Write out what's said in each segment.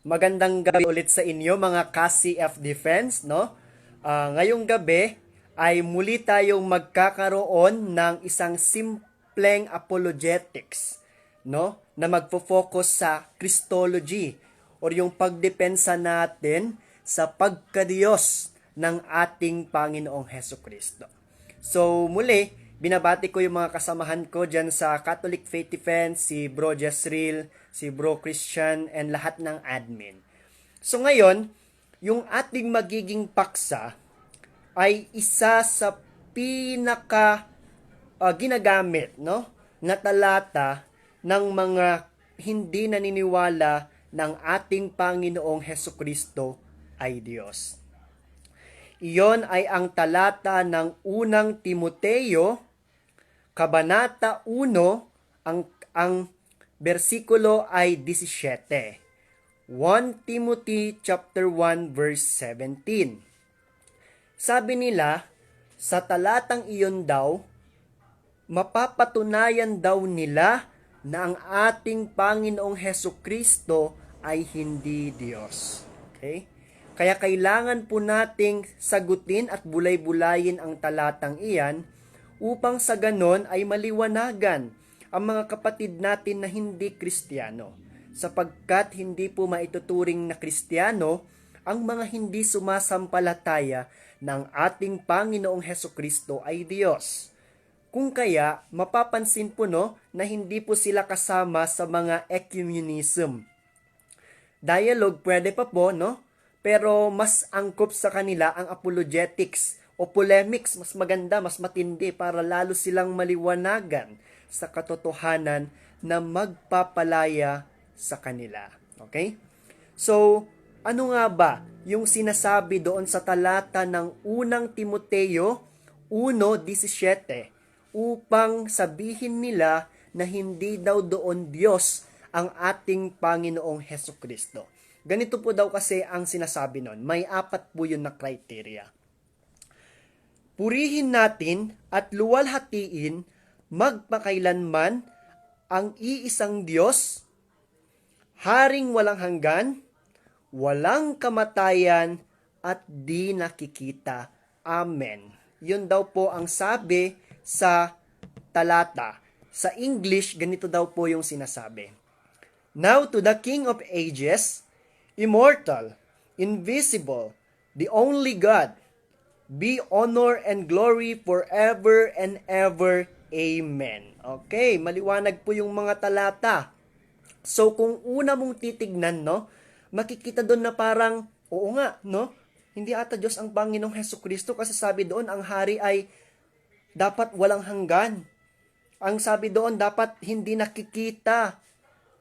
Magandang gabi ulit sa inyo mga ka-CF Defense, no? Ngayong gabi ay muli tayong magkakaroon ng isang simpleng apologetics, no? Na magfo-focus sa Christology or yung pagdepensa natin sa pagkadiyos ng ating Panginoong Heso Kristo. So muli, binabati ko yung mga kasamahan ko dyan sa Catholic Faith Defense, si Bro Jezreel, si Bro Christian, and lahat ng admin. So ngayon, yung ating magiging paksa ay isa sa pinaka ginagamit, no, na talata ng mga hindi naniniwala ng ating Panginoong Heso Kristo ay Diyos. Iyon ay ang talata ng unang Timoteo, Kabanata 1, ang bersikulo ay 17. 1 Timothy chapter 1 verse 17. Sabi nila, sa talatang iyon daw, mapapatunayan daw nila na ang ating Panginoong Heso Kristo ay hindi Diyos. Okay? Kaya kailangan po nating sagutin at bulay-bulayin ang talatang iyan upang sa ganon ay maliwanagan ang mga kapatid natin na hindi Kristiyano, sapagkat hindi po maituturing na Kristiyano ang mga hindi sumasampalataya ng ating Panginoong Heso Kristo ay Diyos. Kung kaya, mapapansin po no, na hindi po sila kasama sa mga ecumenism. Dialogue pwede pa po, no? Pero mas angkop sa kanila ang apologetics o polemics, mas maganda, mas matindi para lalo silang maliwanagan sa katotohanan na magpapalaya sa kanila. Okay? So, ano nga ba yung sinasabi doon sa talata ng unang Timoteo 1:17 upang sabihin nila na hindi daw doon Diyos ang ating Panginoong Heso Kristo? Ganito po daw kasi ang sinasabi nun. May 4 po yun na criteria. Purihin natin at luwalhatiin magpakailanman ang iisang Diyos, Haring walang hanggan, walang kamatayan, at di nakikita. Amen. Yun daw po ang sabi sa talata. Sa English, ganito daw po yung sinasabi. Now to the King of Ages, immortal, invisible, the only God, be honor and glory forever and ever. Amen. Okay, maliwanag po yung mga talata. So kung una mong titignan, no, makikita doon na parang, oo nga, no, hindi ata Diyos ang Panginoong Heso Kristo kasi sabi doon ang hari ay dapat walang hanggan. Ang sabi doon dapat hindi nakikita.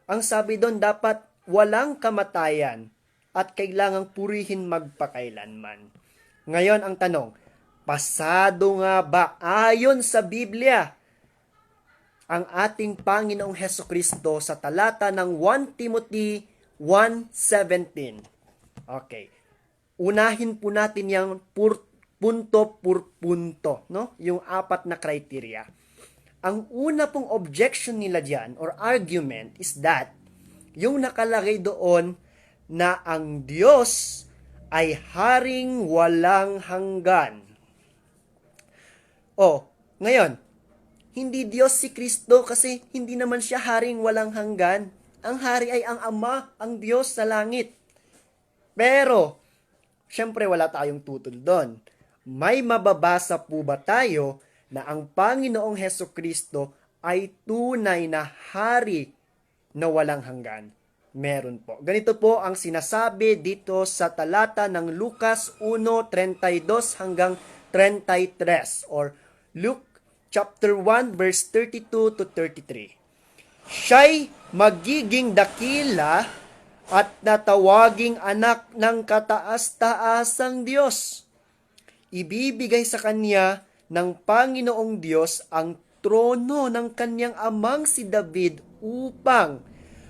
Ang sabi doon dapat walang kamatayan at kailangang purihin magpakailanman. Ngayon ang tanong, pasado nga ba ayon sa Biblia ang ating Panginoong Heso Kristo sa talata ng 1 Timothy 1:17? Okay. Unahin po natin yung punto por punto, no? Yung 4 na criteria. Ang una pong objection nila diyan or argument is that yung nakalagay doon na ang Diyos ay haring walang hanggan. Ngayon, hindi Diyos si Kristo kasi hindi naman siya haring walang hanggan. Ang hari ay ang Ama, ang Diyos sa langit. Pero, syempre wala tayong tutol doon. May mababasa po ba tayo na ang Panginoong Heso Kristo ay tunay na hari na walang hanggan? Meron po. Ganito po ang sinasabi dito sa talata ng Lucas 1:32 hanggang 33 or Luke chapter 1 verse 32 to 33. Siya'y magiging dakila at natawaging anak ng kataas-taasang Diyos. Ibibigay sa kanya ng Panginoong Diyos ang trono ng kanyang amang si David upang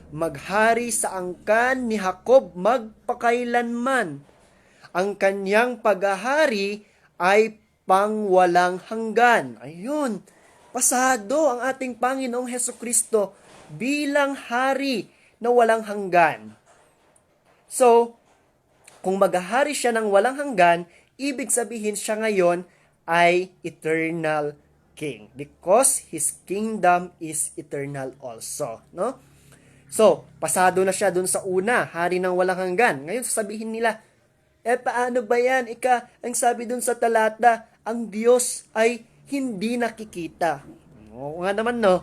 maghari sa angkan ni Jacob magpakailanman. Ang kanyang paghahari ay pangwalang hanggan. Ayun, pasado ang ating Panginoong Heso Kristo bilang hari na walang hanggan. So, kung maghahari siya ng walang hanggan, ibig sabihin siya ngayon ay eternal king because his kingdom is eternal also, no? So, pasado na siya dun sa una, hari ng walang hanggan. Ngayon sasabihin nila, paano ba yan? Ang sabi dun sa talata, ang Diyos ay hindi nakikita. Oo nga naman, no?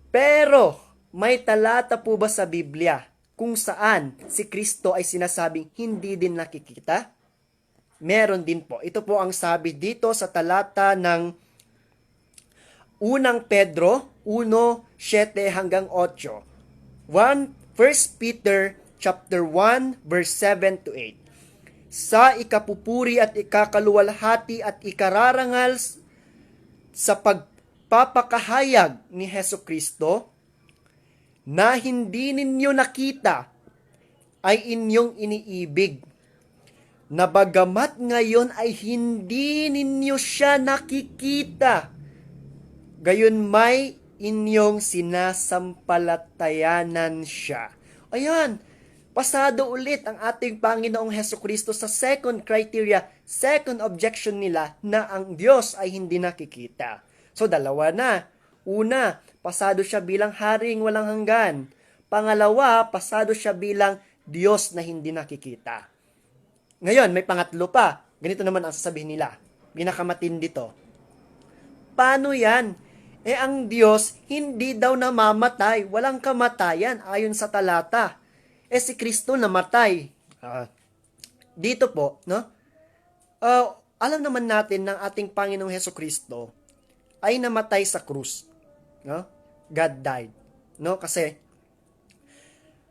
Pero, may talata po ba sa Biblia kung saan si Kristo ay sinasabing hindi din nakikita? Meron din po. Ito po ang sabi dito sa talata ng unang Pedro 1:7 hanggang 8. 1 Peter chapter 1 verse 7 to 8. Sa ikapupuri at ikakaluwalhati at ikararangal sa pagpapakahayag ni Hesus Kristo na hindi ninyo nakita ay inyong iniibig, na bagamat ngayon ay hindi ninyo siya nakikita, gayon may inyong sinasampalatayanan siya. Ayan, pasado ulit ang ating Panginoong Hesukristo sa second criteria, second objection nila na ang Diyos ay hindi nakikita. So, dalawa na. Una, pasado siya bilang haring walang hanggan. Pangalawa, pasado siya bilang Diyos na hindi nakikita. Ngayon, may pangatlo pa. Ganito naman ang sasabihin nila. Pinakamatindi to. Paano yan? Ang Diyos hindi daw namamatay. Walang kamatayan ayon sa talata. Si Kristo namatay. Dito po, no? Alam naman natin ng ating Panginoong Hesukristo ay namatay sa krus. No? God died. No? Kasi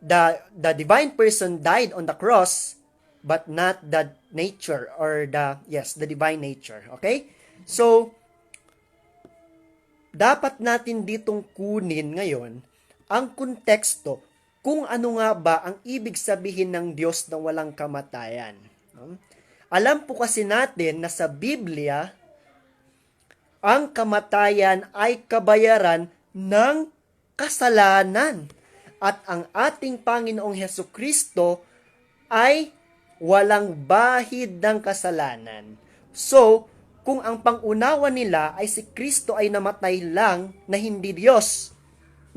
the divine person died on the cross but not the nature or the divine nature. Okay? So, dapat natin ditong kunin ngayon ang konteksto kung ano nga ba ang ibig sabihin ng Diyos na walang kamatayan. Alam po kasi natin na sa Biblia, ang kamatayan ay kabayaran ng kasalanan. At ang ating Panginoong Hesukristo ay walang bahid ng kasalanan. So, kung ang pangunawa nila ay si Kristo ay namatay lang na hindi Diyos,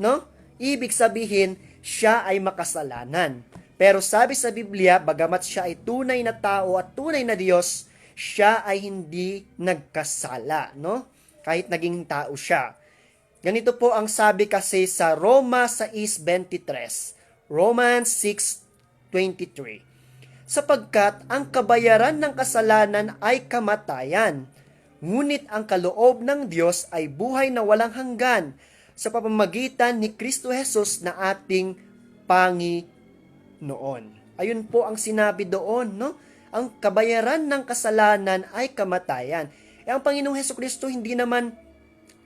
no? Ibig sabihin, siya ay makasalanan. Pero sabi sa Biblia, bagamat siya ay tunay na tao at tunay na Diyos, siya ay hindi nagkasala, no? Kahit naging tao siya. Ganito po ang sabi kasi sa Roma 6:23, Romans 6:23. Sapagkat ang kabayaran ng kasalanan ay kamatayan, ngunit ang kaloob ng Diyos ay buhay na walang hanggan sa pamamagitan ni Kristo Jesus na ating Panginoon. Ayun po ang sinabi doon, no? Ang kabayaran ng kasalanan ay kamatayan. Ang Panginoong Hesukristo hindi naman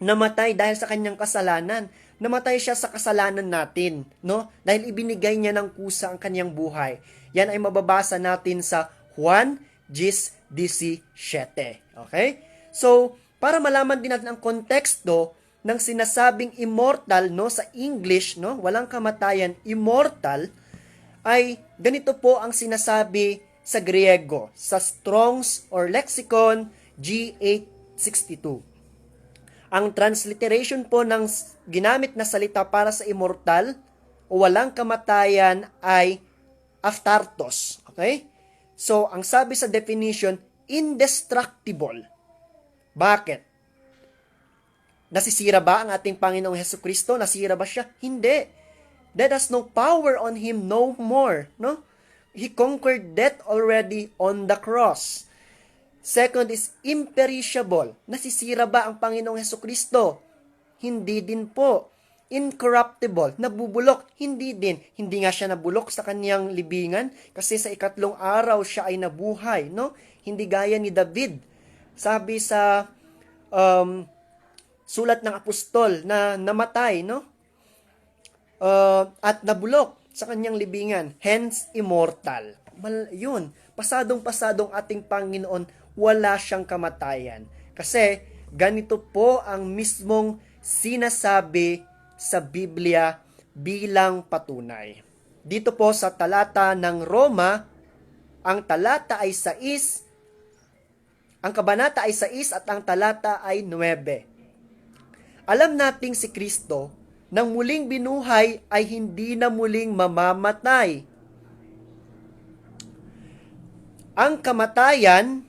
namatay dahil sa kanyang kasalanan. Namatay siya sa kasalanan natin, no? Dahil ibinigay niya ng kusa ang kanyang buhay. Yan ay mababasa natin sa Juan 10:17. Okay? So, para malaman din natin ang konteksto ng sinasabing immortal, no, sa English, no, walang kamatayan, immortal, ay ganito po ang sinasabi sa Griego, sa Strong's or Lexicon G862. Ang transliteration po ng ginamit na salita para sa immortal o walang kamatayan ay aphthartos. Okay? So, ang sabi sa definition, indestructible. Bakit? Nasisira ba ang ating Panginoong Hesukristo? Nasira ba siya? Hindi. Death has no power on Him no more. No? He conquered death already on the cross. Second is imperishable. Nasisira ba ang Panginoong Hesukristo? Hindi din po. Incorruptible. Nabubulok? Hindi din. Hindi nga siya nabulok sa kanyang libingan kasi sa ikatlong araw siya ay nabuhay. No? Hindi gaya ni David. Sabi sa sulat ng apostol na namatay, no? At nabulok sa kanyang libingan. Hence, immortal. Yun. Pasadong-pasadong ating Panginoon, wala siyang kamatayan. Kasi, ganito po ang mismong sinasabi sa Biblia bilang patunay. dito po sa talata ng Roma, ang talata ay 6, ang kabanata ay 6 at ang talata ay 9. Alam nating si Kristo nang muling binuhay ay hindi na muling mamamatay. Ang kamatayan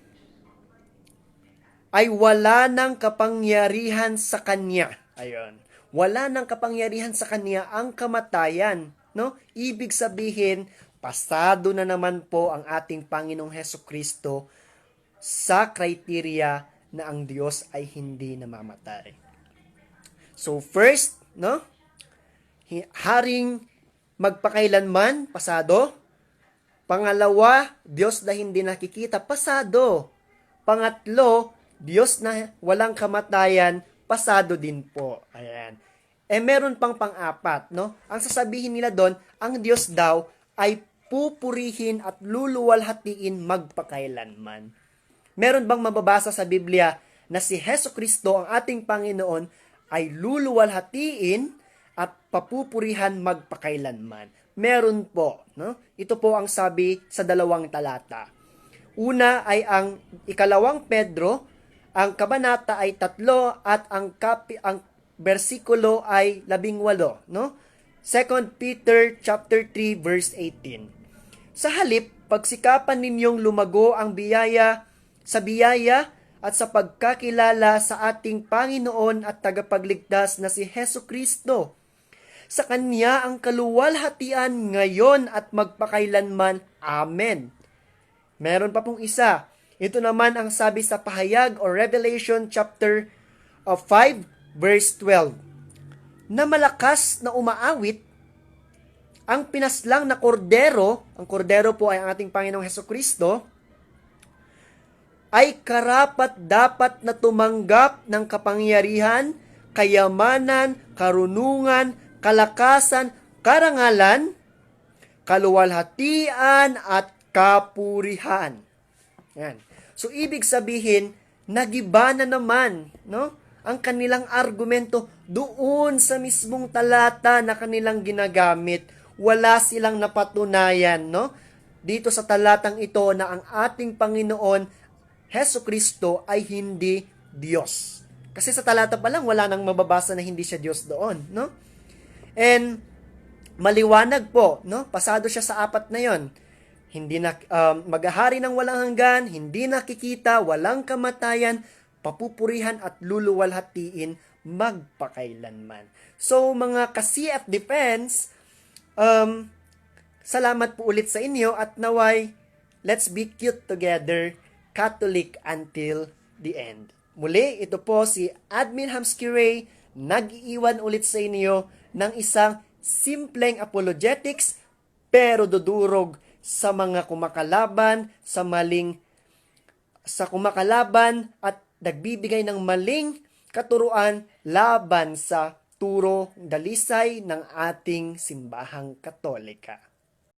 ay wala ng kapangyarihan sa kanya. Ayun. Wala ng kapangyarihan sa kanya ang kamatayan, no? Ibig sabihin, pasado na naman po ang ating Panginoong Hesukristo sa criteria na ang Diyos ay hindi namamatay. So first, no? Haring magpakailanman, pasado. Pangalawa, Diyos na hindi nakikita, pasado. Pangatlo, Diyos na walang kamatayan, pasado din po. Ayan. Meron pang pang-apat, no? Ang sasabihin nila doon, ang Diyos daw ay pupurihin at luluwalhatiin magpakailanman. Meron bang mababasa sa Biblia na si Hesukristo, ang ating Panginoon, ay luluwalhatiin at papupurihan magpakailanman? Meron po, no? Ito po ang sabi sa 2 talata. Una ay ang 2 Pedro, ang kabanata ay 3 at ang bersikulo ay 18, no? 2 Peter chapter 3 verse 18. Sa halip, pagsikapan ninyong lumago ang biyaya sa biyaya at sa pagkakilala sa ating Panginoon at tagapagligtas na si Hesukristo. Sa Kanya ang kaluwalhatian ngayon at magpakailanman. Amen. Meron pa pong isa. Ito naman ang sabi sa pahayag o Revelation chapter 5 verse 12. Na malakas na umaawit ang pinaslang na kordero, ang kordero po ay ang ating Panginoong Hesukristo, ay karapat dapat na tumanggap ng kapangyarihan, kayamanan, karunungan, kalakasan, karangalan, kaluwalhatian at kapurihan. Yan. So ibig sabihin, nagiba na naman, no? Ang kanilang argumento doon sa mismong talata na kanilang ginagamit. Wala silang napatunayan, no? Dito sa talatang ito na ang ating Panginoon Hesukristo ay hindi Diyos. Kasi sa talata pa lang wala nang mababasa na hindi siya Diyos doon, no? And maliwanag po, no? Pasado siya sa 4 na 'yon. Hindi na maghahari ng walang hanggan, hindi nakikita, walang kamatayan, papupurihan at luluwalhatiin magpakailanman. So mga ka-CF Defense, salamat po ulit sa inyo at naway let's be cute together, Catholic until the end. Muli, ito po si Admin Hamsky Ray, nag-iiwan ulit sa inyo ng isang simpleng apologetics pero dudurog sa mga kumakalaban, sa kumakalaban at nagbibigay ng maling katuruan laban sa turo dalisay ng ating simbahang Katolika.